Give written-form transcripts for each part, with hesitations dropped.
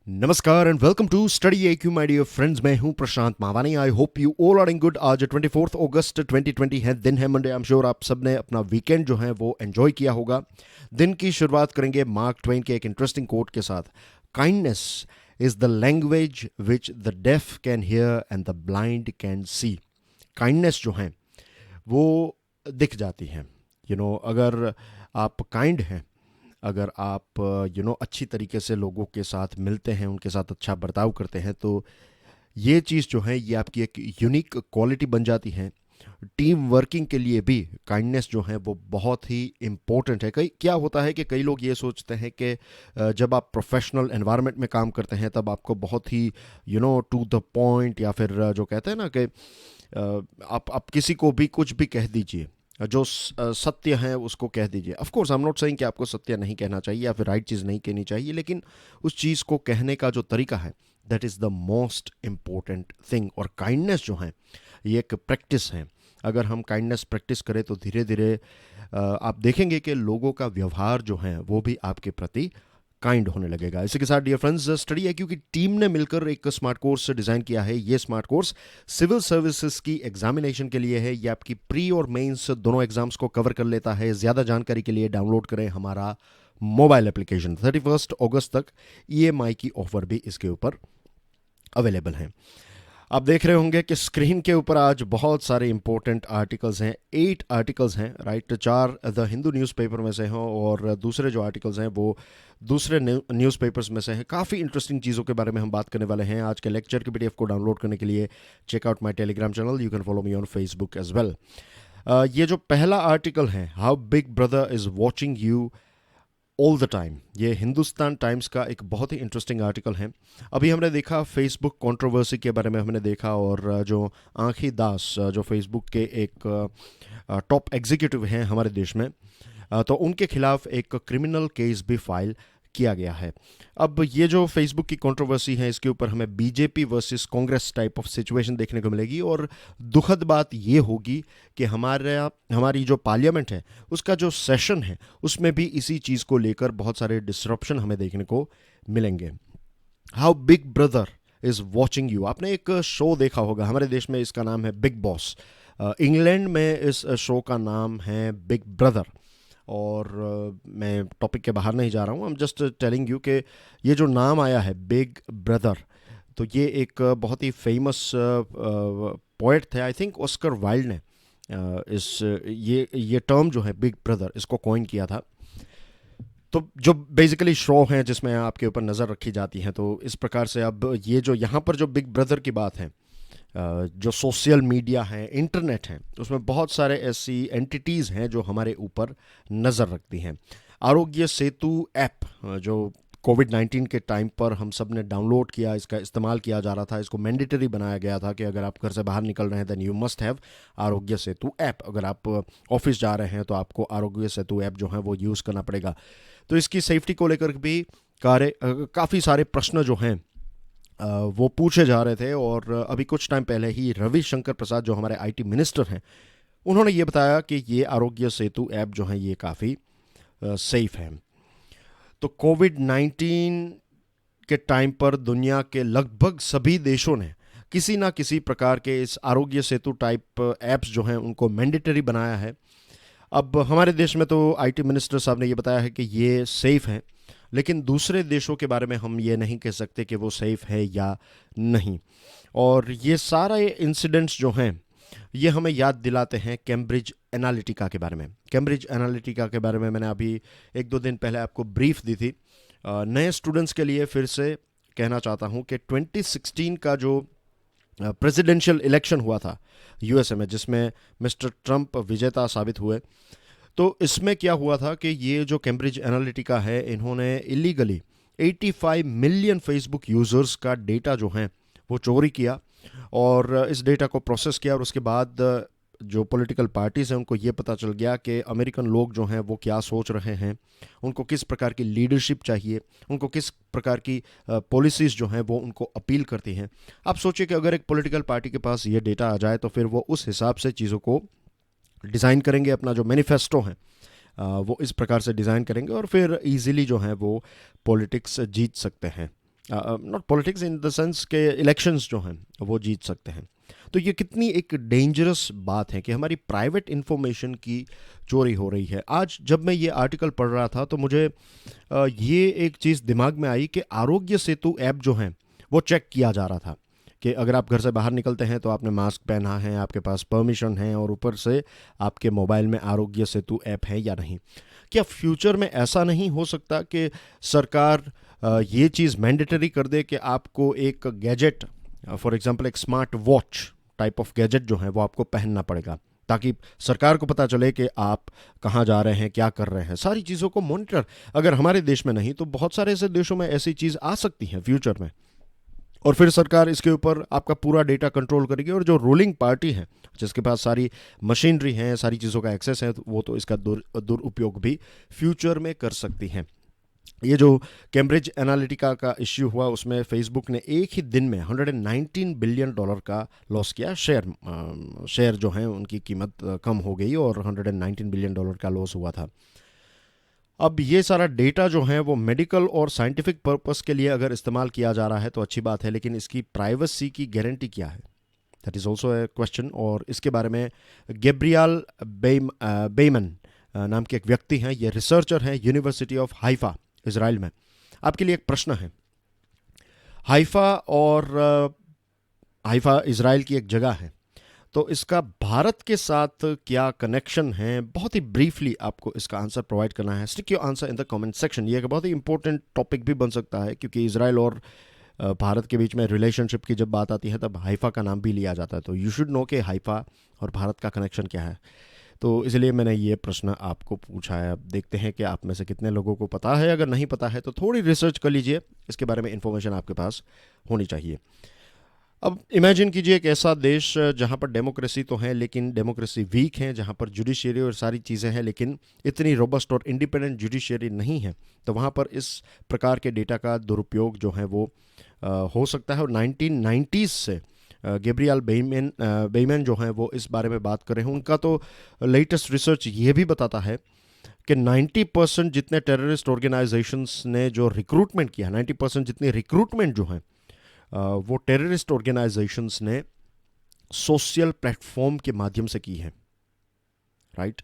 नमस्कार and welcome to study AQ my dear friends. मैं हूं Prashant Mavani. I hope you all are in good. आज 24 अगस्त 2020 है, दिन है मंडे। आई एम श्योर आप सब ने अपना वीकेंड जो है वो एंजॉय किया होगा। दिन की शुरुआत करेंगे मार्क ट्वेन के एक इंटरेस्टिंग कोट के साथ। Kindness is the language which the deaf can hear and the blind can see. Kindness जो है वो दिख जाती है। अगर आप काइंड हैं, अगर आप अच्छी तरीके से लोगों के साथ मिलते हैं, उनके साथ अच्छा बर्ताव करते हैं, तो ये चीज़ जो है ये आपकी एक यूनिक क्वालिटी बन जाती है। टीम वर्किंग के लिए भी काइंडनेस जो है वो बहुत ही इम्पोर्टेंट है। कई क्या होता है कि कई लोग ये सोचते हैं कि जब आप प्रोफेशनल एनवायरनमेंट में काम करते हैं तब आपको बहुत ही टू द पॉइंट, या फिर जो कहते हैं ना कि आप किसी को भी कुछ भी कह दीजिए, जो सत्य है उसको कह दीजिए। Of course I am not saying कि आपको सत्य नहीं कहना चाहिए या फिर राइट चीज़ नहीं कहनी चाहिए, लेकिन उस चीज़ को कहने का जो तरीका है that is the most important thing. और काइंडनेस जो है ये एक प्रैक्टिस है। अगर हम काइंडनेस प्रैक्टिस करें तो धीरे धीरे आप देखेंगे कि लोगों का व्यवहार जो है वो भी आपके प्रति काइंड होने लगेगा। इसी के साथ डियर फ्रेंड्स, स्टडी है क्योंकि टीम ने मिलकर एक स्मार्ट कोर्स डिज़ाइन किया है। ये स्मार्ट कोर्स सिविल सर्विसेज की एग्जामिनेशन के लिए है। ये आपकी प्री और मेंस दोनों एग्जाम्स को कवर कर लेता है। ज़्यादा जानकारी के लिए डाउनलोड करें हमारा मोबाइल एप्लीकेशन। 31 अगस्त तक EMI की ऑफर भी इसके ऊपर अवेलेबल हैं। आप देख रहे होंगे कि स्क्रीन के ऊपर आज बहुत सारे इंपॉर्टेंट आर्टिकल्स हैं। 8 आर्टिकल्स हैं, राइट। 4 द हिंदू न्यूज़पेपर में से हैं और दूसरे जो आर्टिकल्स हैं वो दूसरे न्यूज़पेपर्स में से हैं। काफ़ी इंटरेस्टिंग चीज़ों के बारे में हम बात करने वाले हैं। आज के लेक्चर की PDF को डाउनलोड करने के लिए check out my Telegram channel. You can follow me on Facebook as well. ये जो पहला आर्टिकल है, how big brother is watching you all the time, ये हिंदुस्तान टाइम्स का एक बहुत ही इंटरेस्टिंग आर्टिकल है। अभी हमने देखा फेसबुक कंट्रोवर्सी के बारे में हमने देखा, और जो आंखी दास जो फेसबुक के एक टॉप एग्जीक्यूटिव हैं हमारे देश में, तो उनके खिलाफ एक क्रिमिनल केस भी फाइल किया गया है। अब ये जो फेसबुक की कंट्रोवर्सी है इसके ऊपर हमें BJP versus Congress type of situation देखने को मिलेगी। और दुखद बात ये होगी कि हमारी जो पार्लियामेंट है उसका जो सेशन है उसमें भी इसी चीज़ को लेकर बहुत सारे डिसरप्शन हमें देखने को मिलेंगे। How big brother is watching you, आपने एक शो देखा होगा, हमारे देश में इसका नाम है बिग बॉस। इंग्लैंड में इस शो का नाम है बिग ब्रदर। और मैं टॉपिक के बाहर नहीं जा रहा हूँ, I am just telling you कि ये जो नाम आया है बिग ब्रदर, तो ये एक बहुत ही फेमस पोएट थे, आई थिंक ऑस्कर वाइल्ड ने ये टर्म जो है बिग ब्रदर इसको कॉइन किया था। तो जो बेसिकली शो हैं जिसमें आपके ऊपर नज़र रखी जाती हैं, तो इस प्रकार से अब ये जो यहाँ पर जो बिग ब्रदर की बात है, जो सोशल मीडिया है, इंटरनेट है, उसमें बहुत सारे ऐसी एंटिटीज़ हैं जो हमारे ऊपर नज़र रखती हैं। आरोग्य सेतु ऐप जो कोविड-19 के टाइम पर हम सब ने डाउनलोड किया, इसका इस्तेमाल किया जा रहा था, इसको मैंडेटरी बनाया गया था कि अगर आप घर से बाहर निकल रहे हैं then you must have Aarogya Setu app. अगर आप ऑफिस जा रहे हैं तो आपको आरोग्य सेतु ऐप जो है वो यूज़ करना पड़ेगा। तो इसकी सेफ्टी को लेकर भी काफ़ी सारे प्रश्न जो हैं वो पूछे जा रहे थे। और अभी कुछ टाइम पहले ही रविशंकर प्रसाद जो हमारे IT मिनिस्टर हैं, उन्होंने ये बताया कि ये आरोग्य सेतु ऐप जो है ये काफ़ी सेफ है। तो कोविड-19 के टाइम पर दुनिया के लगभग सभी देशों ने किसी ना किसी प्रकार के इस आरोग्य सेतु टाइप ऐप्स जो हैं उनको मैंडेटरी बनाया है। अब हमारे देश में तो IT मिनिस्टर साहब ने ये बताया है कि ये सेफ़ है, लेकिन दूसरे देशों के बारे में हम ये नहीं कह सकते कि वो सेफ़ है या नहीं। और ये सारे इंसिडेंट्स जो हैं ये हमें याद दिलाते हैं कैम्ब्रिज एनालिटिका के बारे में। कैम्ब्रिज एनालिटिका के बारे में मैंने अभी 1-2 दिन पहले आपको ब्रीफ दी थी। नए स्टूडेंट्स के लिए फिर से कहना चाहता हूँ कि 2016 का जो प्रेसिडेंशियल इलेक्शन हुआ था USA में, जिसमें मिस्टर ट्रंप विजेता साबित हुए, तो इसमें क्या हुआ था कि ये जो कैम्ब्रिज एनालिटिका है इन्होंने इलीगली 85 मिलियन फेसबुक यूज़र्स का डेटा जो है वो चोरी किया और इस डेटा को प्रोसेस किया। और उसके बाद जो पॉलिटिकल पार्टीज़ हैं उनको ये पता चल गया कि अमेरिकन लोग जो हैं वो क्या सोच रहे हैं, उनको किस प्रकार की लीडरशिप चाहिए, उनको किस प्रकार की पॉलिसीज़ जो हैं वो उनको अपील करती हैं। आप सोचिए कि अगर एक पॉलिटिकल पार्टी के पास ये डेटा आ जाए तो फिर वो उस हिसाब से चीज़ों को डिज़ाइन करेंगे। अपना जो मैनिफेस्टो है वो इस प्रकार से डिज़ाइन करेंगे और फिर ईज़िली जो है वो पॉलिटिक्स जीत सकते हैं। Not politics in the sense के इलेक्शंस जो हैं वो जीत सकते हैं। तो ये कितनी एक डेंजरस बात है कि हमारी प्राइवेट इन्फॉर्मेशन की चोरी हो रही है। आज जब मैं ये आर्टिकल पढ़ रहा था तो मुझे ये एक चीज़ दिमाग में आई कि आरोग्य सेतु ऐप जो है वो चेक किया जा रहा था कि अगर आप घर से बाहर निकलते हैं तो आपने मास्क पहना है, आपके पास परमिशन है और ऊपर से आपके मोबाइल में आरोग्य सेतु ऐप है या नहीं। क्या फ्यूचर में ऐसा नहीं हो सकता कि सरकार ये चीज़ मैंडेटरी कर दे कि आपको एक गैजेट, फॉर एग्जांपल एक smart watch type of gadget जो है वो आपको पहनना पड़ेगा, ताकि सरकार को पता चले कि आप कहाँ जा रहे हैं, क्या कर रहे हैं, सारी चीज़ों को मॉनिटर। अगर हमारे देश में नहीं तो बहुत सारे ऐसे देशों में ऐसी चीज़ आ सकती है फ्यूचर में, और फिर सरकार इसके ऊपर आपका पूरा डेटा कंट्रोल करेगी और जो रूलिंग पार्टी है जिसके पास सारी मशीनरी है, सारी चीज़ों का एक्सेस है, तो वो तो इसका दुरुपयोग भी फ्यूचर में कर सकती हैं। ये जो कैम्ब्रिज एनालिटिका का इश्यू हुआ उसमें फेसबुक ने एक ही दिन में $119 बिलियन का लॉस किया। शेयर जो हैं उनकी कीमत कम हो गई और $119 बिलियन का लॉस हुआ था। अब ये सारा डेटा जो है वो मेडिकल और साइंटिफिक पर्पस के लिए अगर इस्तेमाल किया जा रहा है तो अच्छी बात है, लेकिन इसकी प्राइवेसी की गारंटी क्या है, that is also a question. और इसके बारे में गैब्रियल बेमन नाम के एक व्यक्ति हैं, ये रिसर्चर हैं यूनिवर्सिटी ऑफ हाइफा इजराइल में। आपके लिए एक प्रश्न है। हाइफा और हाइफा इजराइल की एक जगह है, तो इसका भारत के साथ क्या कनेक्शन है? बहुत ही ब्रीफली आपको इसका आंसर प्रोवाइड करना है। Stick your answer in the comment section. ये एक बहुत ही इंपॉर्टेंट टॉपिक भी बन सकता है क्योंकि इजराइल और भारत के बीच में रिलेशनशिप की जब बात आती है तब हाइफा का नाम भी लिया जाता है, तो यू शुड नो कि हाइफा और भारत का कनेक्शन क्या है। तो इसलिए मैंने ये प्रश्न आपको पूछा है। अब देखते हैं कि आप में से कितने लोगों को पता है। अगर नहीं पता है तो थोड़ी रिसर्च कर लीजिए, इसके बारे में इंफॉर्मेशन आपके पास होनी चाहिए। अब इमेजिन कीजिए एक ऐसा देश जहाँ पर डेमोक्रेसी तो है लेकिन डेमोक्रेसी वीक है, जहाँ पर जुडिशरी और सारी चीज़ें हैं लेकिन इतनी रोबस्ट और इंडिपेंडेंट जुडिशरी नहीं है, तो वहाँ पर इस प्रकार के डेटा का दुरुपयोग जो है वो हो सकता है। और 1990s से गैब्रियल बेमैन जो हैं वो इस बारे में बात कर रहे हैं। उनका तो लेटेस्ट रिसर्च ये भी बताता है कि 90% जितने टेररिस्ट ऑर्गेनाइजेशंस ने जो रिक्रूटमेंट किया, 90% जितनी रिक्रूटमेंट जो है वो टेररिस्ट ऑर्गेनाइजेशंस ने सोशल प्लेटफॉर्म के माध्यम से की है, राइट।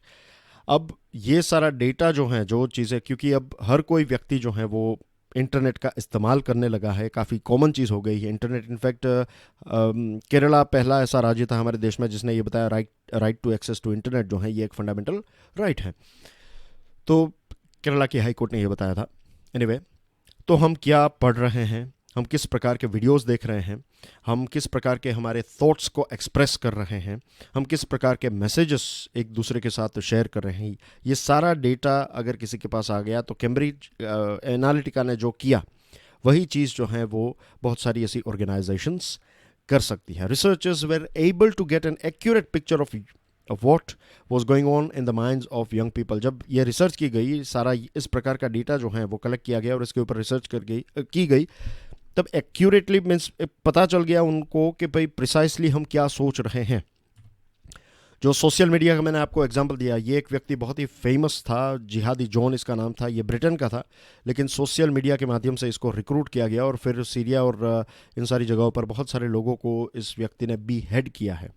अब ये सारा डेटा जो है, जो चीज़ें, क्योंकि अब हर कोई व्यक्ति जो है वो इंटरनेट का इस्तेमाल करने लगा है, काफ़ी कॉमन चीज़ हो गई है इंटरनेट। इनफैक्ट केरला पहला ऐसा राज्य था हमारे देश में जिसने ये बताया right to access to internet जो है ये एक फंडामेंटल राइट है। तो केरला की हाई कोर्ट ने ये बताया था। एनीवे, तो हम क्या पढ़ रहे हैं, हम किस प्रकार के वीडियोस देख रहे हैं, हम किस प्रकार के हमारे थॉट्स को एक्सप्रेस कर रहे हैं, हम किस प्रकार के मैसेजेस एक दूसरे के साथ शेयर कर रहे हैं, ये सारा डेटा अगर किसी के पास आ गया तो कैम्ब्रिज एनालिटिका ने जो किया वही चीज़ जो है वो बहुत सारी ऐसी ऑर्गेनाइजेशंस कर सकती है। Researchers were able to get an accurate picture of what was going on in the minds of young people. जब ये रिसर्च की गई, सारा इस प्रकार का डेटा जो है वो कलेक्ट किया गया और इसके ऊपर रिसर्च की गई, तब एक्यूरेटली मीन्स पता चल गया उनको कि भाई प्रिसाइसली हम क्या सोच रहे हैं। जो सोशल मीडिया का मैंने आपको एग्जांपल दिया, ये एक व्यक्ति बहुत ही फेमस था, जिहादी जॉन इसका नाम था, ये ब्रिटेन का था, लेकिन सोशल मीडिया के माध्यम से इसको रिक्रूट किया गया और फिर सीरिया और इन सारी जगहों पर बहुत सारे लोगों को इस व्यक्ति ने बी हेड किया है।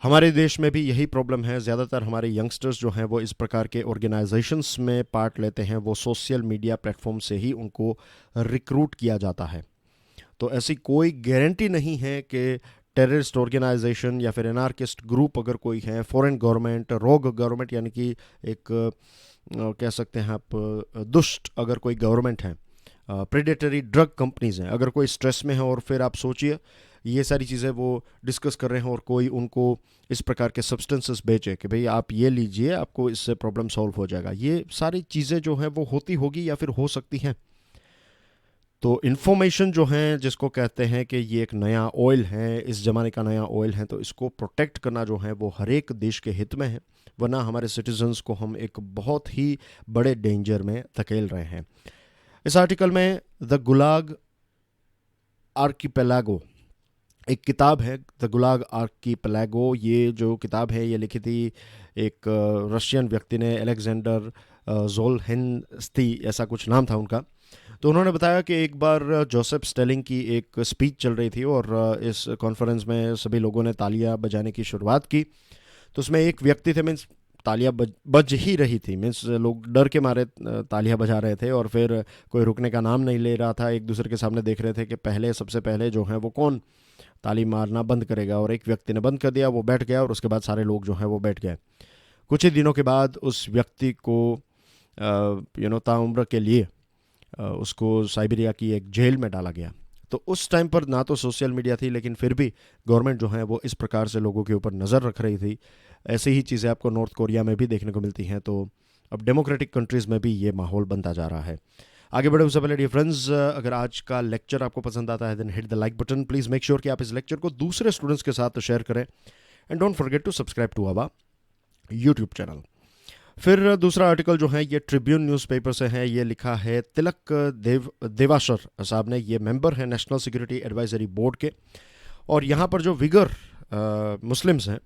हमारे देश में भी यही प्रॉब्लम है। ज़्यादातर हमारे यंगस्टर्स जो हैं वो इस प्रकार के ऑर्गेनाइजेशंस में पार्ट लेते हैं, वो सोशल मीडिया प्लेटफॉर्म से ही उनको रिक्रूट किया जाता है। तो ऐसी कोई गारंटी नहीं है कि टेररिस्ट ऑर्गेनाइजेशन या फिर एनार्किस्ट ग्रुप अगर कोई है, फॉरेन गवर्नमेंट, रोग गवर्नमेंट यानी कि एक कह सकते हैं आप दुष्ट अगर कोई गवर्नमेंट है, प्रेडेटरी ड्रग कंपनीज हैं, अगर कोई स्ट्रेस में है और फिर आप सोचिए ये सारी चीज़ें वो डिस्कस कर रहे हैं और कोई उनको इस प्रकार के सब्सटेंसेस बेचे कि भाई आप ये लीजिए, आपको इससे प्रॉब्लम सॉल्व हो जाएगा, ये सारी चीज़ें जो हैं वो होती होगी या फिर हो सकती हैं। तो इन्फॉर्मेशन जो है, जिसको कहते हैं कि ये एक नया ऑयल है, इस ज़माने का नया ऑयल है, तो इसको प्रोटेक्ट करना जो है वो हर एक देश के हित में है, वरना हमारे सिटीजन्स को हम एक बहुत ही बड़े डेंजर में धकेल रहे हैं। इस आर्टिकल में द गुलाग आर्किपेलागो एक किताब है, द गुलाग आर्किपेलागो। ये जो किताब है ये लिखी थी एक रशियन व्यक्ति ने, अलेक्जेंडर जोलहेनस्की ऐसा कुछ नाम था उनका। तो उन्होंने बताया कि एक बार जोसेफ स्टेलिंग की एक स्पीच चल रही थी और इस कॉन्फ्रेंस में सभी लोगों ने तालियां बजाने की शुरुआत की। तो उसमें एक व्यक्ति थे, मीन्स तालियां बज ही रही थी, मीन्स लोग डर के मारे तालियां बजा रहे थे और फिर कोई रुकने का नाम नहीं ले रहा था। एक दूसरे के सामने देख रहे थे कि पहले सबसे पहले जो है वो कौन ताली मारना बंद करेगा, और एक व्यक्ति ने बंद कर दिया, वो बैठ गया और उसके बाद सारे लोग जो हैं वो बैठ गए। कुछ ही दिनों के बाद उस व्यक्ति को ताउम्र के लिए उसको साइबेरिया की एक जेल में डाला गया। तो उस टाइम पर ना तो सोशल मीडिया थी, लेकिन फिर भी गवर्नमेंट जो है वो इस प्रकार से लोगों के ऊपर नज़र रख रही थी। ऐसी ही चीज़ें आपको नॉर्थ कोरिया में भी देखने को मिलती हैं। तो अब डेमोक्रेटिक कंट्रीज़ में भी ये माहौल बनता जा रहा है। आगे बढ़े उससे पहले डियर फ्रेंड्स, अगर आज का लेक्चर आपको पसंद आता है then hit the like button. Please make sure कि आप इस लेक्चर को दूसरे स्टूडेंट्स के साथ शेयर करें and don't forget to subscribe to our YouTube channel. फिर दूसरा आर्टिकल जो है ये ट्रिब्यून न्यूज़पेपर से है। ये लिखा है तिलक देवाशर साहब ने, ये मेंबर है नेशनल सिक्योरिटी एडवाइजरी बोर्ड के। और यहाँ पर जो विगर मुस्लिम्स हैं,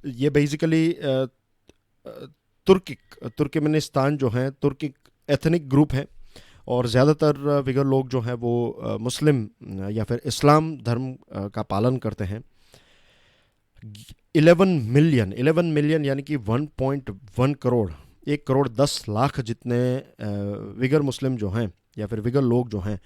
ये बेसिकली तुर्कमेनिस्तान जो है तुर्किक एथनिक ग्रुप है, और ज़्यादातर विगर लोग जो हैं वो मुस्लिम या फिर इस्लाम धर्म का पालन करते हैं। 11 मिलियन यानी कि 1.1 करोड़, 1 करोड़ 10 लाख जितने विगर मुस्लिम जो हैं या फिर विगर लोग जो हैं,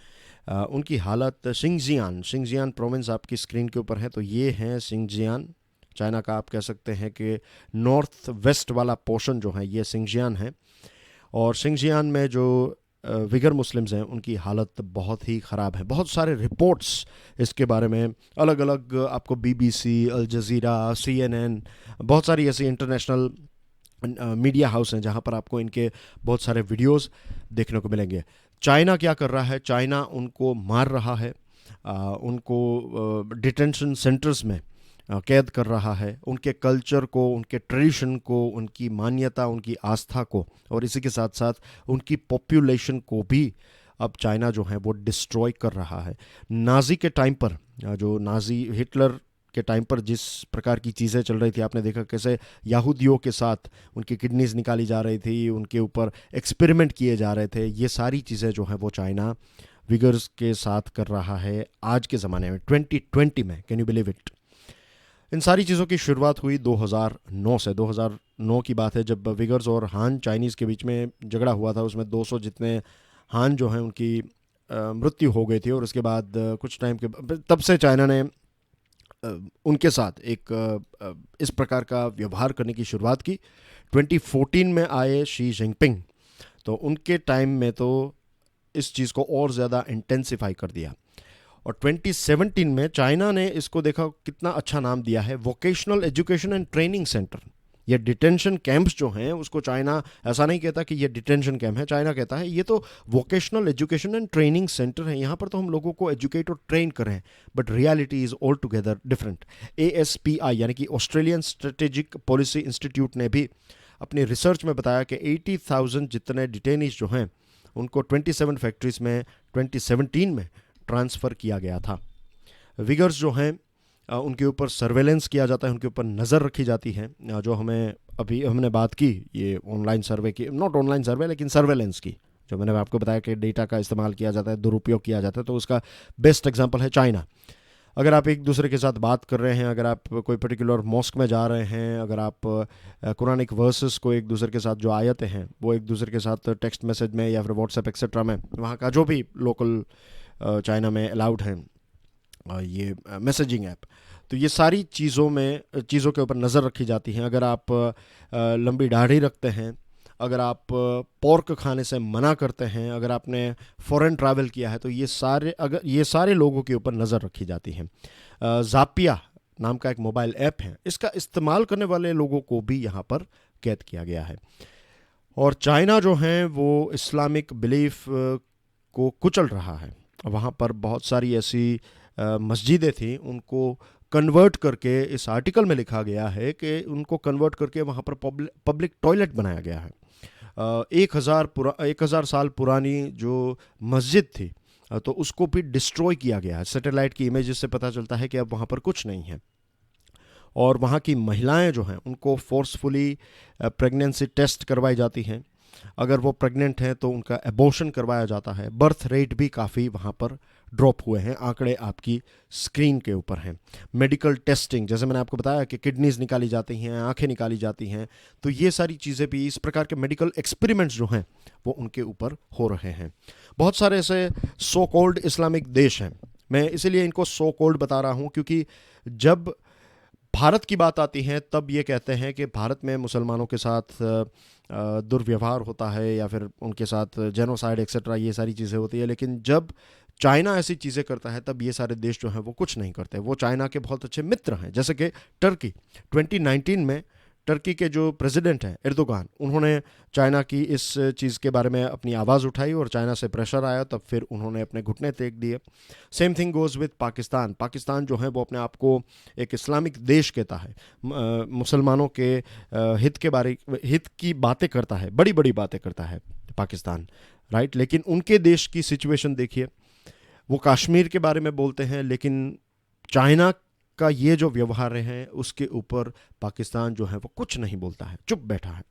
उनकी हालत शिंगजियान प्रोविंस आपकी स्क्रीन के ऊपर है। तो ये हैं शिंगजियान, चाइना का आप कह सकते हैं कि नॉर्थ वेस्ट वाला पोर्शन जो है ये शिंगजियान है। और शिंगजियान में जो विगर मुस्लिम्स हैं उनकी हालत बहुत ही ख़राब है। बहुत सारे रिपोर्ट्स इसके बारे में अलग अलग आपको BBC, अल जज़ीरा, CNN, बहुत सारी ऐसी इंटरनेशनल मीडिया हाउस हैं जहां पर आपको इनके बहुत सारे वीडियोस देखने को मिलेंगे। चाइना क्या कर रहा है? चाइना उनको मार रहा है, उनको डिटेंशन सेंटर्स में कैद कर रहा है, उनके कल्चर को, उनके ट्रेडिशन को, उनकी मान्यता, उनकी आस्था को, और इसी के साथ साथ उनकी पॉपुलेशन को भी अब चाइना जो है वो डिस्ट्रॉय कर रहा है। नाजी के टाइम पर, जो नाजी हिटलर के टाइम पर जिस प्रकार की चीज़ें चल रही थी, आपने देखा कैसे यहूदियों के साथ उनकी किडनीज निकाली जा रही थी, उनके ऊपर एक्सपेरिमेंट किए जा रहे थे। ये सारी चीज़ें जो हैं वो चाइना विगर्स के साथ कर रहा है आज के ज़माने में, 2020 में। Can you believe it? इन सारी चीज़ों की शुरुआत हुई 2009 से। 2009 की बात है जब विगर्स और हान चाइनीज़ के बीच में झगड़ा हुआ था। उसमें 200 जितने हान जो हैं उनकी मृत्यु हो गई थी, और उसके बाद कुछ टाइम के तब से चाइना ने उनके साथ एक इस प्रकार का व्यवहार करने की शुरुआत की। 2014 में आए शी जिनपिंग, तो उनके टाइम में तो इस चीज़ को और ज़्यादा इंटेंसिफाई कर दिया। और 2017 में चाइना ने इसको देखा कितना अच्छा नाम दिया है, vocational education and training centre. ये डिटेंशन कैंप्स जो हैं उसको चाइना ऐसा नहीं कहता कि ये डिटेंशन कैंप है, चाइना कहता है ये तो vocational education and training centre है, यहाँ पर तो हम लोगों को एजुकेट और ट्रेन कर रहे हैं। But reality is all together different. ASPI यानी कि ऑस्ट्रेलियन स्ट्रेटेजिक पॉलिसी इंस्टीट्यूट ने भी अपनी रिसर्च में बताया कि 80,000 जितने डिटेनीज जो हैं उनको 27 फैक्ट्रीज में 2017 में ट्रांसफ़र किया गया था। विगर्स जो हैं उनके ऊपर सर्वेलेंस किया जाता है, उनके ऊपर नज़र रखी जाती है। जो हमें अभी हमने बात की ये ऑनलाइन सर्वे की, नॉट ऑनलाइन सर्वे लेकिन सर्वेलेंस की, जो मैंने आपको बताया कि डेटा का इस्तेमाल किया जाता है, दुरुपयोग किया जाता है, तो उसका बेस्ट एग्जांपल है चाइना। अगर आप एक दूसरे के साथ बात कर रहे हैं, अगर आप कोई पर्टिकुलर मॉस्क में जा रहे हैं, अगर आप कुरानिक वर्सेस को एक दूसरे के साथ जो आयतें हैं वो एक दूसरे के साथ टेक्स्ट मैसेज में या फिर व्हाट्सएप एक्सेट्रा में, वहाँ का जो भी लोकल चाइना में अलाउड हैं ये मैसेजिंग ऐप, तो ये सारी चीज़ों के ऊपर नज़र रखी जाती हैं। अगर आप लंबी दाढ़ी रखते हैं, अगर आप पोर्क खाने से मना करते हैं, अगर आपने फॉरेन ट्रैवल किया है, तो ये सारे लोगों के ऊपर नज़र रखी जाती है। ज़ापिया नाम का एक मोबाइल ऐप है, इसका इस्तेमाल करने वाले लोगों को भी यहाँ पर कैद किया गया है। और चाइना जो है वो इस्लामिक बिलीफ को कुचल रहा है। वहाँ पर बहुत सारी ऐसी मस्जिदें थी, उनको कन्वर्ट करके, इस आर्टिकल में लिखा गया है कि उनको कन्वर्ट करके वहाँ पर पब्लिक टॉयलेट बनाया गया है। 1000 साल पुरानी जो मस्जिद थी तो उसको भी डिस्ट्रॉय किया गया है। सैटेलाइट की इमेजेस से पता चलता है कि अब वहाँ पर कुछ नहीं है। और वहाँ की महिलाएं जो हैं उनको फोर्सफुली प्रेगनेंसी टेस्ट करवाई जाती हैं। अगर वो प्रेग्नेंट हैं तो उनका एबॉर्शन करवाया जाता है। बर्थ रेट भी काफ़ी वहाँ पर ड्रॉप हुए हैं, आंकड़े आपकी स्क्रीन के ऊपर हैं। मेडिकल टेस्टिंग, जैसे मैंने आपको बताया कि किडनीज निकाली जाती हैं, आंखें निकाली जाती हैं, तो ये सारी चीज़ें भी, इस प्रकार के मेडिकल एक्सपेरिमेंट्स जो हैं वो उनके ऊपर हो रहे हैं। बहुत सारे ऐसे सो कॉल्ड इस्लामिक देश हैं, मैं इसीलिए इनको सो कॉल्ड बता रहा हूँ क्योंकि जब भारत की बात आती है तब ये कहते हैं कि भारत में मुसलमानों के साथ दुर्व्यवहार होता है या फिर उनके साथ जेनोसाइड एक्सेट्रा, ये सारी चीज़ें होती है। लेकिन जब चाइना ऐसी चीज़ें करता है तब ये सारे देश जो हैं वो कुछ नहीं करते। वो चाइना के बहुत अच्छे मित्र हैं, जैसे कि टर्की। 2019 में टर्की के जो प्रेसिडेंट हैं एर्दोगान, उन्होंने चाइना की इस चीज़ के बारे में अपनी आवाज़ उठाई और चाइना से प्रेशर आया, तब फिर उन्होंने अपने घुटने टेक दिए। Same thing goes with Pakistan. Pakistan जो है वो अपने आप को एक इस्लामिक देश कहता है, मुसलमानों के हित की बातें करता है, बड़ी बड़ी बातें करता है पाकिस्तान, राइट। लेकिन उनके देश की सिचुएशन देखिए, वो कश्मीर के बारे में बोलते हैं लेकिन चाइना का ये जो व्यवहार है उसके ऊपर पाकिस्तान जो है वो कुछ नहीं बोलता है, चुप बैठा है।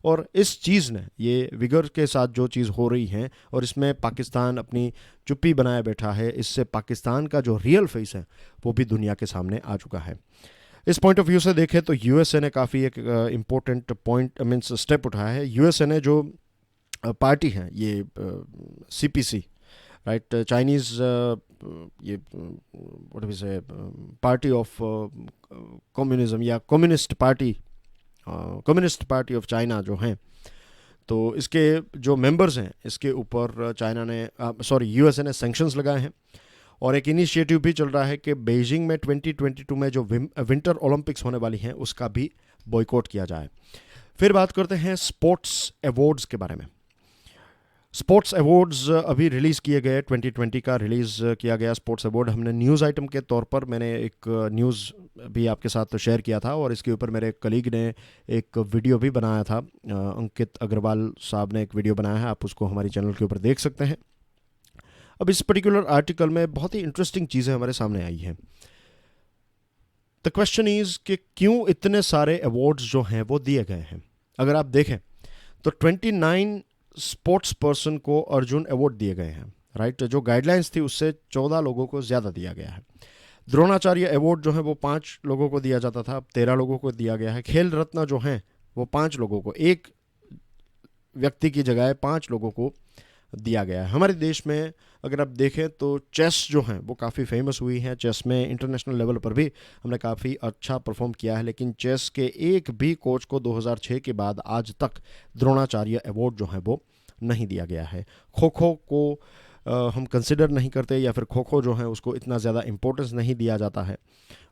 और इस चीज़ ने, ये विगर के साथ जो चीज़ हो रही है और इसमें पाकिस्तान अपनी चुप्पी बनाए बैठा है, इससे पाकिस्तान का जो रियल फेस है वो भी दुनिया के सामने आ चुका है। इस पॉइंट ऑफ व्यू से देखें तो यूएसए ने काफ़ी एक इम्पोर्टेंट पॉइंट मीन्स स्टेप उठाया है। यूएसए ने जो पार्टी है ये सीपीसी, राइट, चाइनीज़ ये व्हाट वी से पार्टी ऑफ कम्युनिज्म या कम्युनिस्ट पार्टी ऑफ चाइना जो हैं, तो इसके जो मेंबर्स हैं इसके ऊपर चाइना ने यूएसए ने सैंक्शंस लगाए हैं। और एक इनिशिएटिव भी चल रहा है कि बीजिंग में 2022 में जो विंटर ओलंपिक्स होने वाली हैं उसका भी बॉयकॉट किया जाए। फिर बात करते हैं स्पोर्ट्स अवार्ड्स के बारे में। स्पोर्ट्स अवार्ड्स अभी रिलीज़ किए गए, 2020 का रिलीज़ किया गया स्पोर्ट्स अवार्ड। हमने न्यूज़ आइटम के तौर पर मैंने एक न्यूज़ भी आपके साथ शेयर किया था और इसके ऊपर मेरे कलीग ने एक वीडियो भी बनाया था। अंकित अग्रवाल साहब ने एक वीडियो बनाया है, आप उसको हमारी चैनल के ऊपर देख सकते हैं। अब इस पर्टिकुलर आर्टिकल में बहुत ही इंटरेस्टिंग चीज़ें हमारे सामने आई हैं। द क्वेश्चन इज़ कि क्यों इतने सारे अवार्ड्स जो हैं वो दिए गए हैं। अगर आप देखें तो 29 स्पोर्ट्स पर्सन को अर्जुन अवार्ड दिए गए हैं, राइट। जो गाइडलाइंस थी उससे 14 लोगों को ज़्यादा दिया गया है। द्रोणाचार्य अवार्ड जो है वो 5 लोगों को दिया जाता था, अब 13 लोगों को दिया गया है। खेल रत्न जो हैं वो 5 लोगों को, एक व्यक्ति की जगह 5 लोगों को दिया गया है। हमारे देश में अगर आप देखें तो चेस जो हैं वो काफ़ी फेमस हुई हैं। चेस में इंटरनेशनल लेवल पर भी हमने काफ़ी अच्छा परफॉर्म किया है, लेकिन चेस के एक भी कोच को 2006 के बाद आज तक द्रोणाचार्य अवार्ड जो है वो नहीं दिया गया है। खो खो को हम कंसिडर नहीं करते या फिर खो खो जो है उसको इतना ज़्यादा इम्पोर्टेंस नहीं दिया जाता है।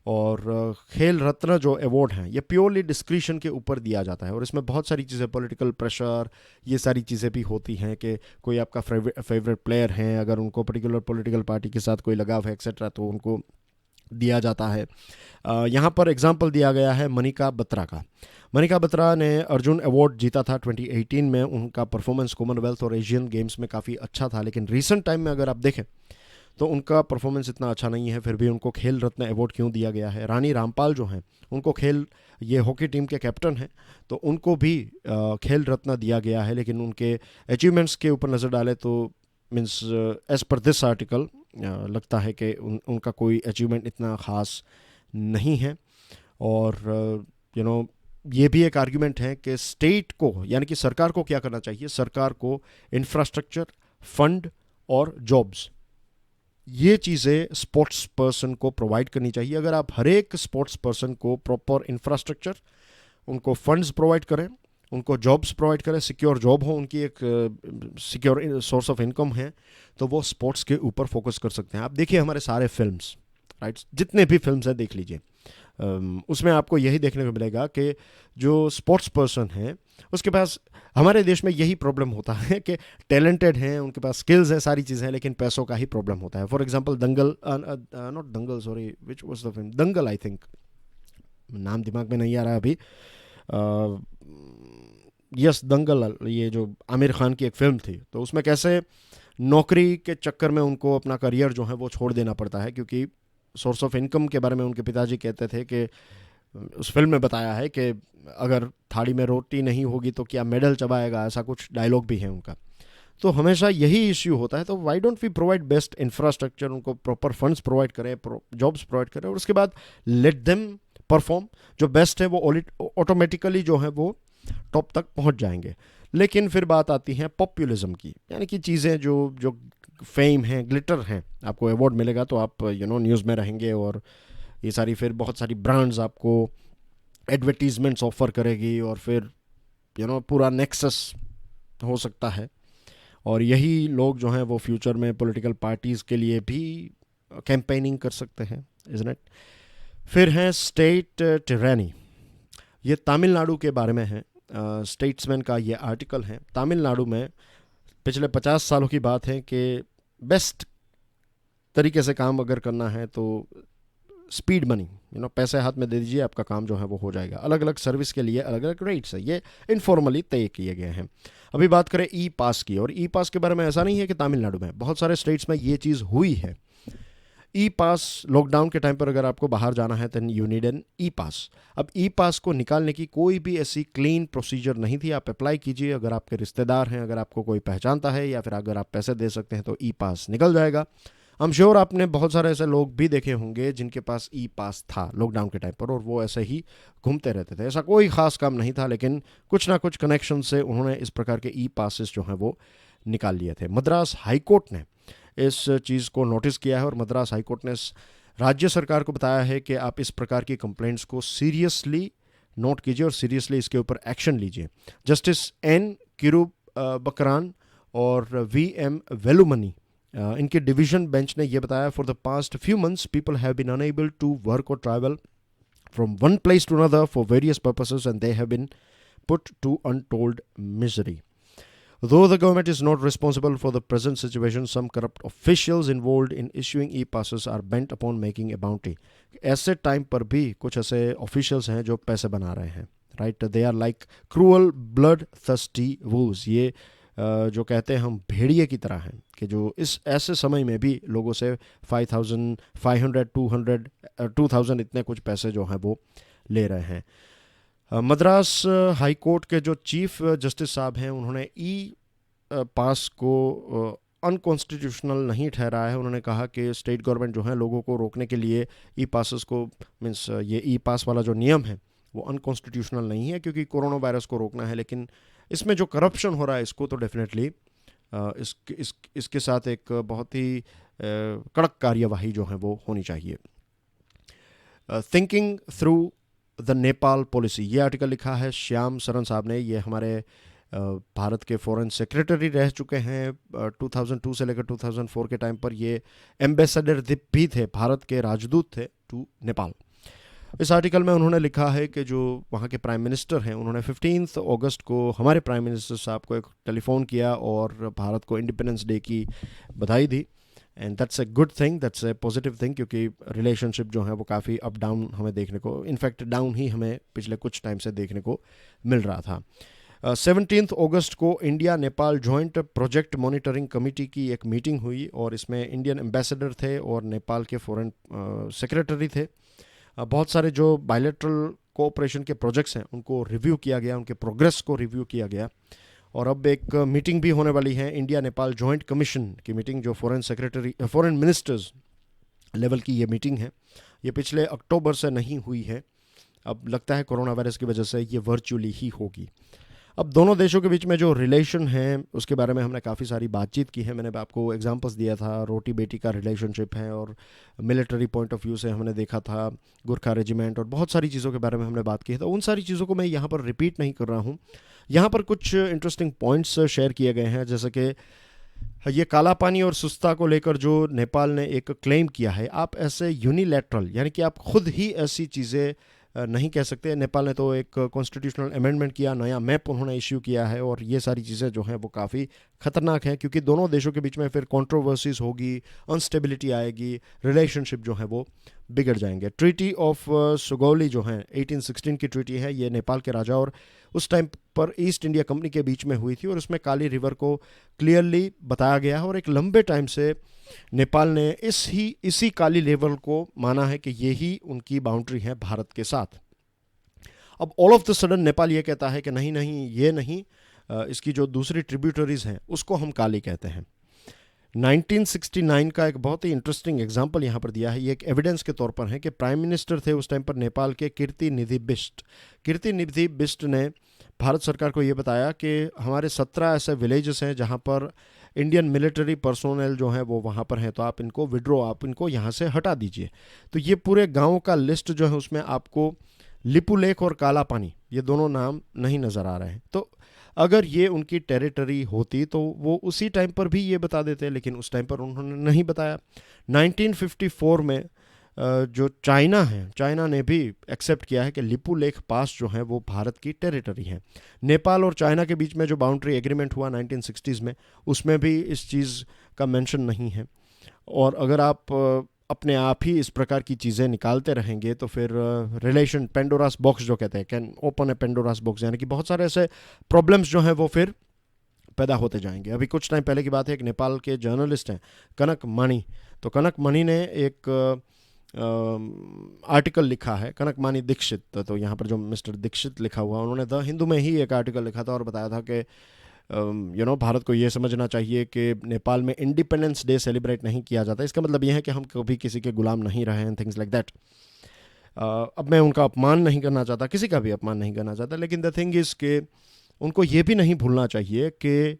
और खेल रत्न जो अवार्ड हैं ये प्योरली डिस्क्रिशन के ऊपर दिया जाता है और इसमें बहुत सारी चीज़ें, पॉलिटिकल प्रेशर, ये सारी चीज़ें भी होती हैं कि कोई आपका फेवरेट प्लेयर हैं, अगर उनको पर्टिकुलर पॉलिटिकल पार्टी के साथ कोई लगाव है एक्सेट्रा तो उनको दिया जाता है। यहाँ पर एग्जांपल दिया गया है मनिका बत्रा का। मनिका बत्रा ने अर्जुन अवार्ड जीता था 2018 में। उनका परफॉर्मेंस कॉमनवेल्थ और एशियन गेम्स में काफ़ी अच्छा था, लेकिन रिसेंट टाइम में अगर आप देखें तो उनका परफॉर्मेंस इतना अच्छा नहीं है, फिर भी उनको खेल रत्न अवार्ड क्यों दिया गया है। रानी रामपाल जो हैं उनको ये हॉकी टीम के कैप्टन हैं, तो उनको भी खेल रत्न दिया गया है, लेकिन उनके अचीवमेंट्स के ऊपर नज़र डालें तो means as per this article लगता है कि उनका कोई अचीवमेंट इतना ख़ास नहीं है। और ये भी एक आर्ग्यूमेंट है कि स्टेट को यानी कि सरकार को क्या करना चाहिए। सरकार को इंफ्रास्ट्रक्चर, फंड और जॉब्स, ये चीज़ें स्पोर्ट्स पर्सन को प्रोवाइड करनी चाहिए। अगर आप हर एक स्पोर्ट्स पर्सन को प्रॉपर इंफ्रास्ट्रक्चर, उनको फंड्स प्रोवाइड करें, उनको जॉब्स प्रोवाइड करें, सिक्योर जॉब हो, उनकी एक सिक्योर सोर्स ऑफ इनकम है, तो वो स्पोर्ट्स के ऊपर फोकस कर सकते हैं। आप देखिए हमारे सारे फिल्म्स, राइट, जितने भी फिल्म्स हैं देख लीजिए, उसमें आपको यही देखने को मिलेगा कि जो स्पोर्ट्स पर्सन हैं उसके पास, हमारे देश में यही प्रॉब्लम होता है कि टैलेंटेड हैं, उनके पास स्किल्स हैं, सारी चीज़ें हैं, लेकिन पैसों का ही प्रॉब्लम होता है। For example Dangal, not Dangal, sorry, which was the film, Dangal, I think, नाम दिमाग में नहीं आ रहा अभी। यस, दंगल, ये जो आमिर खान की एक फ़िल्म थी, तो उसमें कैसे नौकरी के चक्कर में उनको अपना करियर जो है वो छोड़ देना पड़ता है, क्योंकि सोर्स ऑफ इनकम के बारे में उनके पिताजी कहते थे कि उस फिल्म में बताया है कि अगर थाली में रोटी नहीं होगी तो क्या मेडल चबाएगा, ऐसा कुछ डायलॉग भी है उनका। तो हमेशा यही इश्यू होता है। तो why don't we provide best infrastructure, उनको प्रॉपर फंड्स प्रोवाइड करें, जॉब्स प्रोवाइड करें, और उसके बाद लेट देम परफॉर्म। जो बेस्ट है वो ऑटोमेटिकली जो है वो टॉप तक पहुंच जाएंगे। लेकिन फिर बात आती है पॉपुलिज्म की, यानी कि चीज़ें जो जो फेम है, ग्लिटर हैं, आपको अवार्ड मिलेगा तो आप न्यूज़ में रहेंगे, और ये सारी फिर बहुत सारी ब्रांड्स आपको एडवर्टीजमेंट्स ऑफर करेगी, और फिर पूरा नेक्सस हो सकता है। और यही लोग जो हैं वो फ्यूचर में पॉलिटिकल पार्टीज़ के लिए भी कैंपेनिंग कर सकते हैं, इज़न्ट इट। फिर है स्टेट टिरानी। ये तमिलनाडु के बारे में है। स्टेट्समैन का ये आर्टिकल है। तमिलनाडु में पिछले 50 सालों की बात है कि बेस्ट तरीके से काम अगर करना है तो स्पीड मनी, पैसे हाथ में दे दीजिए, आपका काम जो है वो हो जाएगा। अलग अलग सर्विस के लिए अलग अलग रेट्स है, ये इनफॉर्मली तय किए गए हैं। अभी बात करें ई पास की, और ई पास के बारे में ऐसा नहीं है कि तमिलनाडु में, बहुत सारे स्टेट्स में ये चीज़ हुई है। ई पास, लॉकडाउन के टाइम पर अगर आपको बाहर जाना है then you need an E pass. अब ई पास को निकालने की कोई भी ऐसी क्लीन प्रोसीजर नहीं थी। आप अप्लाई कीजिए, अगर आपके रिश्तेदार हैं, अगर आपको कोई पहचानता है, या फिर अगर आप पैसे दे सकते हैं तो ई पास निकल जाएगा। आई एम श्योर आपने बहुत सारे ऐसे लोग भी देखे होंगे जिनके पास ई पास था लॉकडाउन के टाइम पर, और वो ऐसे ही घूमते रहते थे। ऐसा कोई ख़ास काम नहीं था, लेकिन कुछ ना कुछ कनेक्शन से उन्होंने इस प्रकार के ई पासेस जो हैं वो निकाल लिए थे। मद्रास हाईकोर्ट ने इस चीज़ को नोटिस किया है, और मद्रास हाईकोर्ट ने राज्य सरकार को बताया है कि आप इस प्रकार की कंप्लेंट्स को सीरियसली नोट कीजिए और सीरियसली इसके ऊपर एक्शन लीजिए। जस्टिस एन किरू बकरान और वी एम वेलुमनी, इनके डिवीजन बेंच ने यह बताया, for the past few months people have been unable to work और travel from one place to another for various purposes and they have been put to untold misery. Though the government is not responsible for the present situation, some corrupt officials involved in issuing e-passes are bent upon making a bounty. ऐसे time पर भी कुछ ऐसे officials हैं जो पैसे बना रहे हैं, right. They are like cruel blood thirsty wolves. ये जो कहते हैं हम भेड़िए की तरह हैं, कि जो इस ऐसे समय में भी लोगों से 5,000, 500, 200, 2,000 इतने कुछ पैसे जो हैं वो ले रहे हैं। मद्रास हाई कोर्ट के जो चीफ जस्टिस साहब हैं, उन्होंने ई पास को अनकॉन्स्टिट्यूशनल नहीं ठहराया है। उन्होंने कहा कि स्टेट गवर्नमेंट जो है लोगों को रोकने के लिए ई पासेस को, मीन्स ये ई पास वाला जो नियम है वो अनकॉन्स्टिट्यूशनल नहीं है, क्योंकि कोरोना वायरस को रोकना है। लेकिन इसमें जो करप्शन हो रहा है इसको तो डेफिनेटली इसके साथ एक बहुत ही कड़क कार्यवाही जो है वो होनी चाहिए। Thinking through the Nepal policy, ये आर्टिकल लिखा है श्याम सरन साहब ने। ये हमारे भारत के फॉरेन सेक्रेटरी रह चुके हैं 2002 से लेकर 2004 के टाइम पर। ये एम्बेसडर भी थे, भारत के राजदूत थे टू नेपाल। इस आर्टिकल में उन्होंने लिखा है कि जो वहाँ के प्राइम मिनिस्टर हैं, उन्होंने 15 अगस्त को हमारे प्राइम मिनिस्टर साहब को एक टेलीफोन किया और भारत को इंडिपेंडेंस डे की बधाई दी। And that's a good thing, that's a positive thing, क्योंकि रिलेशनशिप जो है वो काफ़ी अप डाउन हमें देखने को, इनफैक्ट डाउन ही हमें पिछले कुछ टाइम से देखने को मिल रहा था। 17 अगस्त को India Nepal joint project monitoring committee की एक मीटिंग हुई, और इसमें इंडियन एम्बेसडर थे और नेपाल के फॉरेन सेक्रेटरी थे। बहुत सारे जो बायलैटरल कोऑपरेशन के प्रोजेक्ट्स हैं उनको रिव्यू किया गया, उनके प्रोग्रेस को रिव्यू किया गया। और अब एक मीटिंग भी होने वाली है, इंडिया नेपाल जॉइंट कमीशन की मीटिंग, जो फॉरेन मिनिस्टर्स लेवल की ये मीटिंग है। ये पिछले अक्टूबर से नहीं हुई है, अब लगता है कोरोना वायरस की वजह से ये वर्चुअली ही होगी। अब दोनों देशों के बीच में जो रिलेशन है उसके बारे में हमने काफ़ी सारी बातचीत की है। मैंने आपको एग्जांपल्स दिया था, रोटी बेटी का रिलेशनशिप है, और मिलिट्री पॉइंट ऑफ व्यू से हमने देखा था गुरखा रेजिमेंट, और बहुत सारी चीज़ों के बारे में हमने बात की है। तो उन सारी चीज़ों को मैं यहाँ पर रिपीट नहीं कर रहा हूँ। यहाँ पर कुछ इंटरेस्टिंग पॉइंट्स शेयर किए गए हैं, जैसे कि ये काला पानी और सुस्ता को लेकर जो नेपाल ने एक क्लेम किया है, आप ऐसे यूनिलैटरल, यानी कि आप खुद ही ऐसी चीज़ें नहीं कह सकते। नेपाल ने तो एक कॉन्स्टिट्यूशनल अमेंडमेंट किया, नया मैप उन्होंने इश्यू किया है, और ये सारी चीज़ें जो हैं वो काफ़ी ख़तरनाक हैं, क्योंकि दोनों देशों के बीच में फिर कंट्रोवर्सीज होगी, अनस्टेबिलिटी आएगी, रिलेशनशिप जो है वो बिगड़ जाएंगे। ट्रीटी ऑफ सुगौली जो है 1816 की ट्रीटी है, ये नेपाल के राजा और उस टाइम पर ईस्ट इंडिया कंपनी के बीच में हुई थी, और उसमें काली रिवर को क्लियरली बताया गया है। और एक लंबे टाइम से नेपाल ने इसी काली रिवर को माना है कि यही उनकी बाउंड्री है भारत के साथ। अब all of the sudden Nepal ये कहता है कि नहीं नहीं ये नहीं, इसकी जो दूसरी ट्रिब्यूटरीज हैं उसको हम काली कहते हैं। 1969 का एक बहुत ही इंटरेस्टिंग एग्जाम्पल यहाँ पर दिया है, ये एक एविडेंस के तौर पर है कि प्राइम मिनिस्टर थे उस टाइम पर नेपाल के कीर्ति निधि बिष्ट। कीर्ति निधि बिष्ट ने भारत सरकार को ये बताया कि हमारे 17 ऐसे विलेजेस हैं जहाँ पर इंडियन मिलिट्री पर्सोनल जो हैं वो वहाँ पर हैं, तो आप इनको विड्रॉ, आप इनको यहाँ से हटा दीजिए। तो ये पूरे गाँव का लिस्ट जो है उसमें आपको लिपू लेक और काला पानी ये दोनों नाम नहीं नज़र आ रहे हैं। तो अगर ये उनकी टेरिटरी होती तो वो उसी टाइम पर भी ये बता देते, लेकिन उस टाइम पर उन्होंने नहीं बताया। 1954 में जो चाइना है, चाइना ने भी एक्सेप्ट किया है कि लिपू लेक पास जो है वो भारत की टेरिटरी है। नेपाल और चाइना के बीच में जो बाउंड्री एग्रीमेंट हुआ 1960s में, उसमें भी इस चीज़ का मेंशन नहीं है। और अगर आप अपने आप ही इस प्रकार की चीज़ें निकालते रहेंगे तो फिर रिलेशन पेंडोरास बॉक्स जो कहते हैं, can open A Pandora's box, यानी कि बहुत सारे ऐसे प्रॉब्लम्स जो हैं वो फिर पैदा होते जाएंगे। अभी कुछ टाइम पहले की बात है, एक नेपाल के जर्नलिस्ट हैं कनक मानी, तो कनक मानी ने एक आर्टिकल लिखा है, कनक मानी दीक्षित, तो यहाँ पर जो मिस्टर दीक्षित लिखा हुआ, उन्होंने द हिंदू में ही एक आर्टिकल लिखा था और बताया था कि भारत को ये समझना चाहिए कि नेपाल में इंडिपेंडेंस डे सेलिब्रेट नहीं किया जाता, इसका मतलब ये है कि हम कभी किसी के गुलाम नहीं रहे हैं, थिंग्स लाइक दैट। अब मैं उनका अपमान नहीं करना चाहता, किसी का भी अपमान नहीं करना चाहता, लेकिन द थिंग इज़ कि उनको ये भी नहीं भूलना चाहिए कि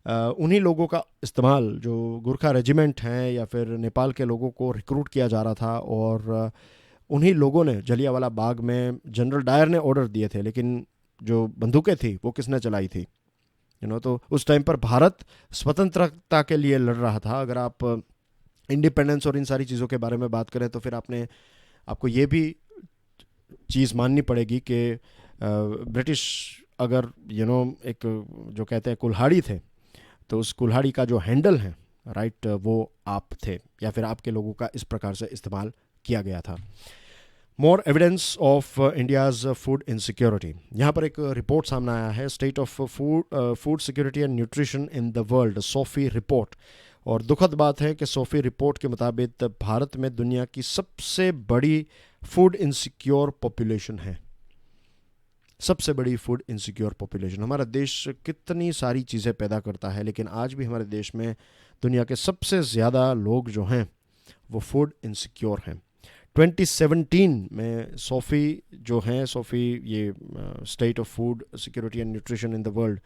उन्हीं लोगों का इस्तेमाल, जो गुरखा रेजिमेंट हैं या फिर नेपाल के लोगों को रिक्रूट किया जा रहा था, और उन्हीं लोगों ने जलियांवाला बाग में जनरल डायर ने ऑर्डर दिए थे, लेकिन जो बंदूकें थी वो किसने चलाई थी, तो उस टाइम पर भारत स्वतंत्रता के लिए लड़ रहा था। अगर आप इंडिपेंडेंस और इन सारी चीज़ों के बारे में बात करें तो फिर आपको ये भी चीज़ माननी पड़ेगी कि ब्रिटिश अगर एक जो कहते हैं कुल्हाड़ी थे, तो उस कुल्हाड़ी का जो हैंडल है, राइट, वो आप थे या फिर आपके लोगों का इस प्रकार से इस्तेमाल किया गया था। मोर evidence of India's food insecurity, यहाँ पर एक रिपोर्ट सामने आया है, state of food security and nutrition in the world, Sophie report. और दुखद बात है कि सोफी रिपोर्ट के मुताबिक भारत में दुनिया की सबसे बड़ी फूड इनसिक्योर पॉपुलेशन है, सबसे बड़ी फूड इनसिक्योर पॉपुलेशन। हमारा देश कितनी सारी चीज़ें पैदा करता है, लेकिन आज भी हमारे देश में दुनिया के सबसे ज़्यादा लोग जो हैं वो फूड इनसिक्योर हैं। 2017 में सोफी जो है, सोफी ये state of food security and nutrition in the world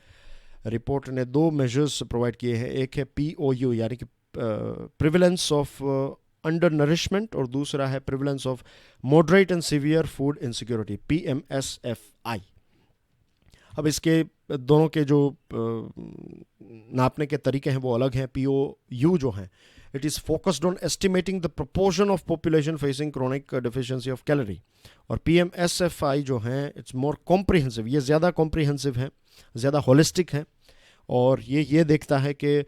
report ने 2 मेजर्स प्रोवाइड किए हैं। एक है POU यानी कि प्रिवलेंस ऑफ अंडर नरिशमेंट, और दूसरा है prevalence of moderate and severe food insecurity, PMSFI। अब इसके दोनों के जो नापने के तरीके हैं वो अलग हैं। POU जो है, it is focused on estimating the proportion of population facing chronic deficiency of calorie, और PMSFI जो है इट्स मोर कॉम्प्रिहेंसिव, ये ज़्यादा कॉम्प्रिहेंसिव है, ज़्यादा होलिस्टिक है, और ये देखता है कि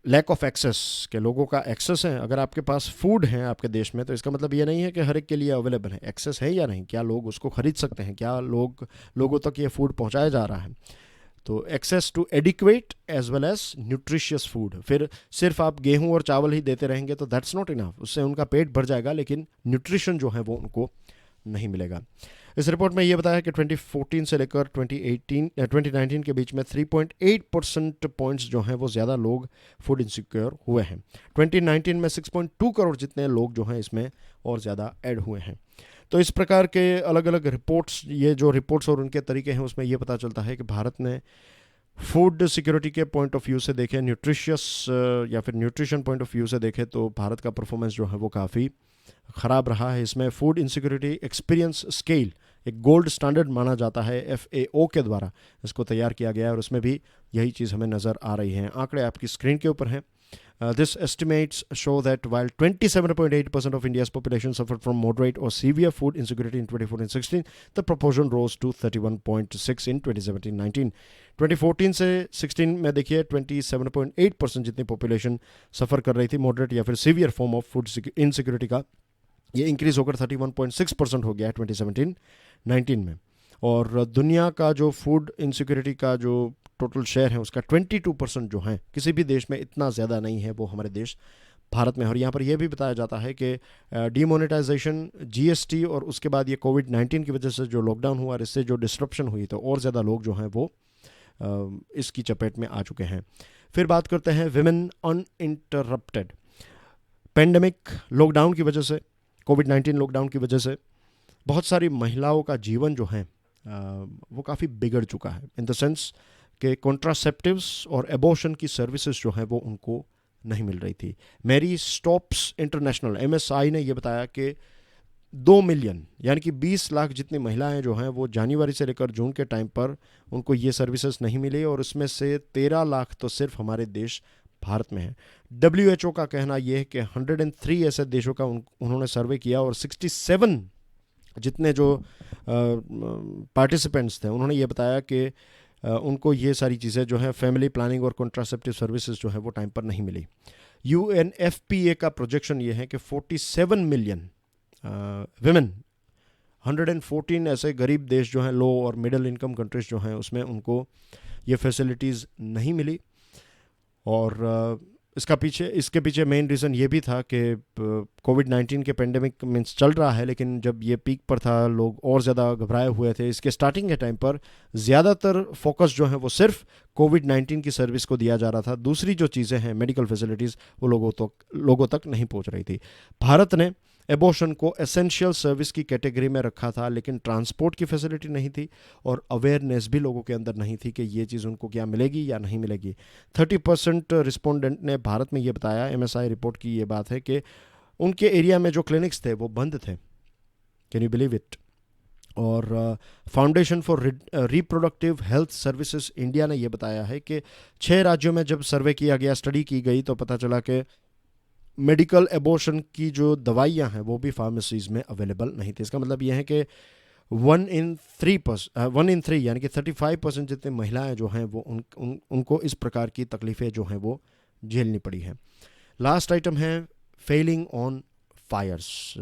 लैक ऑफ एक्सेस, के लोगों का एक्सेस है। अगर आपके पास फूड है आपके देश में तो इसका मतलब ये नहीं है कि हर एक के लिए अवेलेबल है, एक्सेस है या नहीं, क्या लोग उसको खरीद सकते हैं, क्या लोगों तक ये फूड पहुंचाया जा रहा है। तो access to adequate as well as nutritious food. फिर सिर्फ आप गेहूं और चावल ही देते रहेंगे तो दैट्स नॉट इनफ, उससे उनका पेट भर जाएगा लेकिन न्यूट्रिशन जो है वो उनको नहीं मिलेगा। इस रिपोर्ट में ये बताया कि 2014 से लेकर 2019 के बीच में 3.8% पॉइंट्स जो हैं वो ज़्यादा लोग फूड इनसिक्योर हुए हैं। 2019 में 6.2 करोड़ जितने लोग जो हैं इसमें और ज़्यादा ऐड हुए हैं। तो इस प्रकार के अलग अलग रिपोर्ट्स, ये जो रिपोर्ट्स और उनके तरीके हैं उसमें ये पता चलता है कि भारत ने फूड सिक्योरिटी के पॉइंट ऑफ व्यू से देखें, न्यूट्रिशियस या फिर न्यूट्रिशन पॉइंट ऑफ व्यू से देखें तो भारत का परफॉर्मेंस जो है वो काफ़ी ख़राब रहा है। इसमें फूड इनसिक्योरिटी एक्सपीरियंस स्केल एक गोल्ड स्टैंडर्ड माना जाता है, FAO के द्वारा इसको तैयार किया गया है और उसमें भी यही चीज़ हमें नज़र आ रही है। आंकड़े आपकी स्क्रीन के ऊपर हैं। This estimates show that while 27.8% of India's population suffered from moderate or severe food insecurity in 2014-16, the proportion rose to 31.6 in 2017-19. 2014 से 16 में देखिए 27.8% जितनी पॉपुलेशन सफ़र कर रही थी मॉडरेट या फिर severe form of food insecurity का, ये इंक्रीज़ होकर 31.6% हो गया है 2017-19 में। और दुनिया का जो फूड इनसिक्योरिटी का जो टोटल शेयर है उसका 22% जो है, किसी भी देश में इतना ज़्यादा नहीं है, वो हमारे देश भारत में। और यहाँ पर यह भी बताया जाता है कि डीमोनेटाइजेशन, जीएसटी और उसके बाद ये कोविड-19 की वजह से जो लॉकडाउन हुआ और इससे जो डिस्ट्रप्शन हुई, तो और ज़्यादा लोग जो हैं वो इसकी चपेट में आ चुके हैं। फिर बात करते हैं विमेन अनइंटरप्टेड। पेंडेमिक लॉकडाउन की वजह से, कोविड-19 लॉकडाउन की वजह से बहुत सारी महिलाओं का जीवन जो है वो काफ़ी बिगड़ चुका है, इन द सेंस कि कॉन्ट्रासेप्टिव्स और एबॉर्शन की सर्विसेज जो हैं वो उनको नहीं मिल रही थी। मैरी स्टॉप्स इंटरनेशनल, MSI, ने ये बताया कि 2 मिलियन यानी कि 20 लाख जितनी महिलाएं जो हैं वो जनवरी से लेकर जून के टाइम पर उनको ये सर्विसेज नहीं मिली, और उसमें से 13 लाख तो सिर्फ हमारे देश भारत में है। WHO का कहना यह है कि 103 ऐसे देशों का उन्होंने सर्वे किया और 67 जितने जो पार्टिसिपेंट्स थे उन्होंने ये बताया कि उनको ये सारी चीज़ें जो है फैमिली प्लानिंग और कॉन्ट्रासेप्टिव सर्विसेज जो है वो टाइम पर नहीं मिली। UNFPA का प्रोजेक्शन ये है कि 47 मिलियन विमेन, 114 ऐसे गरीब देश जो हैं, लो और मिडिल इनकम कंट्रीज जो हैं, उसमें उनको ये फैसिलिटीज़ नहीं मिली। और इसके पीछे मेन रीज़न ये भी था कि कोविड-19 के पेंडेमिक मीन्स चल रहा है, लेकिन जब ये पीक पर था लोग और ज़्यादा घबराए हुए थे। इसके स्टार्टिंग के टाइम पर ज़्यादातर फोकस जो है वो सिर्फ कोविड-19 की सर्विस को दिया जा रहा था। दूसरी जो चीज़ें हैं, मेडिकल फैसिलिटीज़, वो लोगों तक नहीं पहुंच रही थी। भारत ने एबॉर्शन को एसेंशियल सर्विस की कैटेगरी में रखा था, लेकिन ट्रांसपोर्ट की फैसिलिटी नहीं थी और अवेयरनेस भी लोगों के अंदर नहीं थी कि ये चीज़ उनको क्या मिलेगी या नहीं मिलेगी। 30% रिस्पोंडेंट ने भारत में ये बताया, MSI रिपोर्ट की ये बात है कि उनके एरिया में जो क्लिनिक्स थे वो बंद थे। Can you believe it? और foundation for reproductive health services India ने यह बताया है कि 6 राज्यों में जब सर्वे किया गया, स्टडी की गई, तो पता चला कि मेडिकल एबॉर्शन की जो दवाइयाँ हैं वो भी फार्मेसीज़ में अवेलेबल नहीं थी। इसका मतलब यह है कि 1 in 3 यानी कि 35% जितने महिलाएं जो हैं वो उनको इस प्रकार की तकलीफ़ें जो हैं वो झेलनी पड़ी हैं। लास्ट आइटम है failing on fires,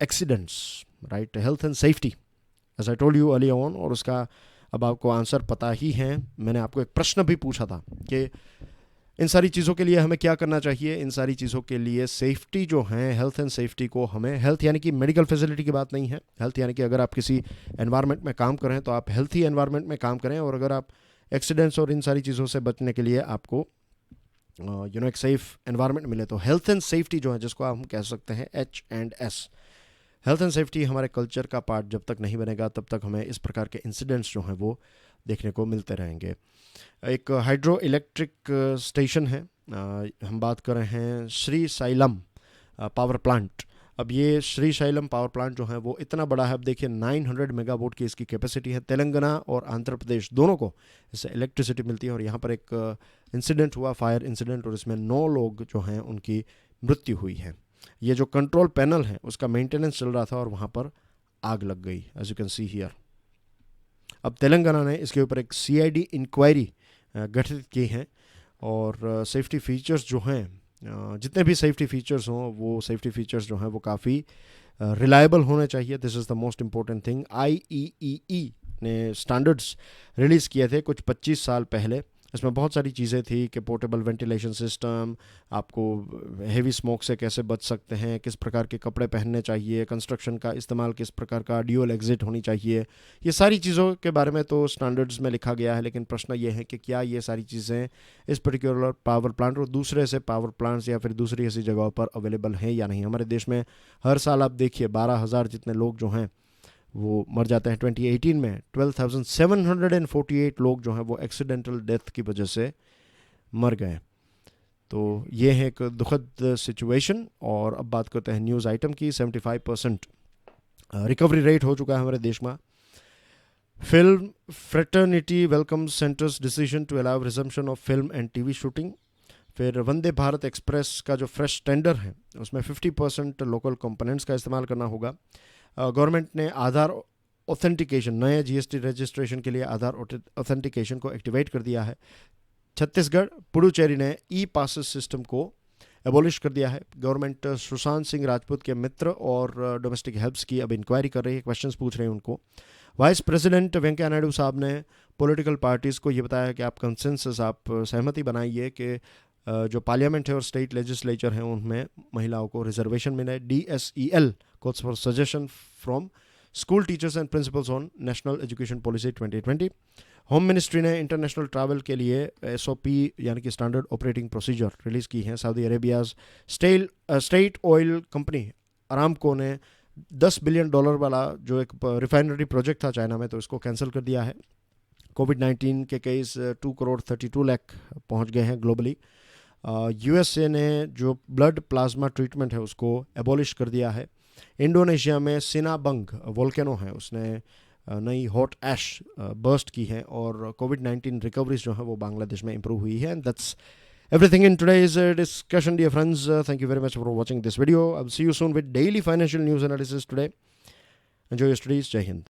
accidents, right, health and safety, as I told you early on, और उसका अब आपको आंसर पता ही है। मैंने आपको एक प्रश्न भी पूछा था कि इन सारी चीज़ों के लिए हमें क्या करना चाहिए। इन सारी चीज़ों के लिए सेफ्टी जो है, हेल्थ एंड सेफ्टी को हमें, हेल्थ यानी कि मेडिकल फैसिलिटी की बात नहीं है, हेल्थ यानी कि अगर आप किसी एनवायरनमेंट में काम कर रहे हैं तो आप हेल्थी एनवायरनमेंट में काम करें, और अगर आप एक्सीडेंट्स और इन सारी चीज़ों से बचने के लिए आपको एक सेफ एनवायरनमेंट मिले, तो हेल्थ एंड सेफ्टी जो है, जिसको हम कह सकते हैं H&S, हेल्थ एंड सेफ्टी हमारे कल्चर का पार्ट जब तक नहीं बनेगा तब तक हमें इस प्रकार के इंसिडेंट्स जो हैं वो देखने को मिलते रहेंगे। एक हाइड्रो इलेक्ट्रिक स्टेशन है, हम बात कर रहे हैं श्री साइलम पावर प्लांट। अब ये श्री साइलम पावर प्लांट जो है वो इतना बड़ा है, अब देखिए 900 मेगावाट की इसकी कैपेसिटी है। तेलंगाना और आंध्र प्रदेश दोनों को इससे इलेक्ट्रिसिटी मिलती है। और यहाँ पर एक इंसिडेंट हुआ, फायर इंसिडेंट, और इसमें 9 लोग जो हैं उनकी मृत्यु हुई है। ये जो कंट्रोल पैनल है उसका मेंटेनेंस चल रहा था और वहाँ पर आग लग गई, as you can see here. अब तेलंगाना ने इसके ऊपर एक CID इंक्वायरी गठित की है, और सेफ्टी फीचर्स जो हैं, जितने भी सेफ्टी फीचर्स हों, वो सेफ्टी फीचर्स जो हैं वो काफ़ी रिलायबल होने चाहिए। This is the most important thing. IEEE ने स्टैंडर्ड्स रिलीज़ किए थे कुछ 25 साल पहले। इसमें बहुत सारी चीज़ें थी कि पोर्टेबल वेंटिलेशन सिस्टम, आपको हेवी स्मोक से कैसे बच सकते हैं, किस प्रकार के कपड़े पहनने चाहिए, कंस्ट्रक्शन का इस्तेमाल किस प्रकार का, ड्यूअल एग्जिट होनी चाहिए, ये सारी चीज़ों के बारे में तो स्टैंडर्ड्स में लिखा गया है। लेकिन प्रश्न ये है कि क्या ये सारी चीज़ें इस पर्टिकुलर पावर प्लांट और दूसरे से पावर प्लांट्स या फिर दूसरी ऐसी जगहों पर अवेलेबल हैं या नहीं। हमारे देश में हर साल आप देखिए 12,000 जितने लोग जो हैं वो मर जाते हैं। 2018 में 12,748 लोग जो हैं वो एक्सीडेंटल डेथ की वजह से मर गए। तो ये है एक दुखद सिचुएशन। और अब बात करते हैं न्यूज़ आइटम की। 75% रिकवरी रेट हो चुका है हमारे देश में। Film fraternity welcome centre's decision to allow resumption of film and TV shooting. फिर वंदे भारत एक्सप्रेस का जो फ्रेश टेंडर है उसमें 50% लोकल कंपोनेंट्स का इस्तेमाल करना होगा। गवर्नमेंट ने आधार ऑथेंटिकेशन, नए GST रजिस्ट्रेशन के लिए आधार ऑथेंटिकेशन को एक्टिवेट कर दिया है। छत्तीसगढ़, पुडुचेरी ने ई-पासेस सिस्टम को एबॉलिश कर दिया है। गवर्नमेंट सुशांत सिंह राजपूत के मित्र और डोमेस्टिक हेल्प्स की अब इंक्वायरी कर रही है, क्वेश्चंस पूछ रहे हैं उनको। वाइस प्रेसिडेंट वेंकैया नायडू साहब ने पॉलिटिकल पार्टीज़ को ये बताया कि आप कंसेंसस, आप सहमति बनाइए कि जो पार्लियामेंट है और स्टेट लेजिस्लेचर हैं उनमें महिलाओं को रिजर्वेशन मिले। DSEL calls for suggestion from school teachers and principles on national education policy 2020। Home ministry ने इंटरनेशनल ट्रैवल के लिए SOP यानी कि स्टैंडर्ड ऑपरेटिंग प्रोसीजर रिलीज़ की हैं। Saudi Arabia's state oil company Aramco ने $10 बिलियन वाला जो एक रिफाइनरी प्रोजेक्ट था चाइना में, तो इसको कैंसिल कर दिया है। कोविड-19 के केस 2 करोड़ 32 लाख पहुंच गए हैं ग्लोबली। USA ने जो ब्लड प्लाज्मा ट्रीटमेंट है उसको एबॉलिश कर दिया है। इंडोनेशिया में सिनाबंग वोल्केनो है, उसने नई हॉट ऐश बर्स्ट की है, और कोविड-19 रिकवरीज जो है वो बांग्लादेश में इंप्रूव हुई है। And that's everything in today's discussion, dear friends. Thank you very much for watching this video. I'll see you soon with daily financial news analysis today. Enjoy your studies. Jai Hind.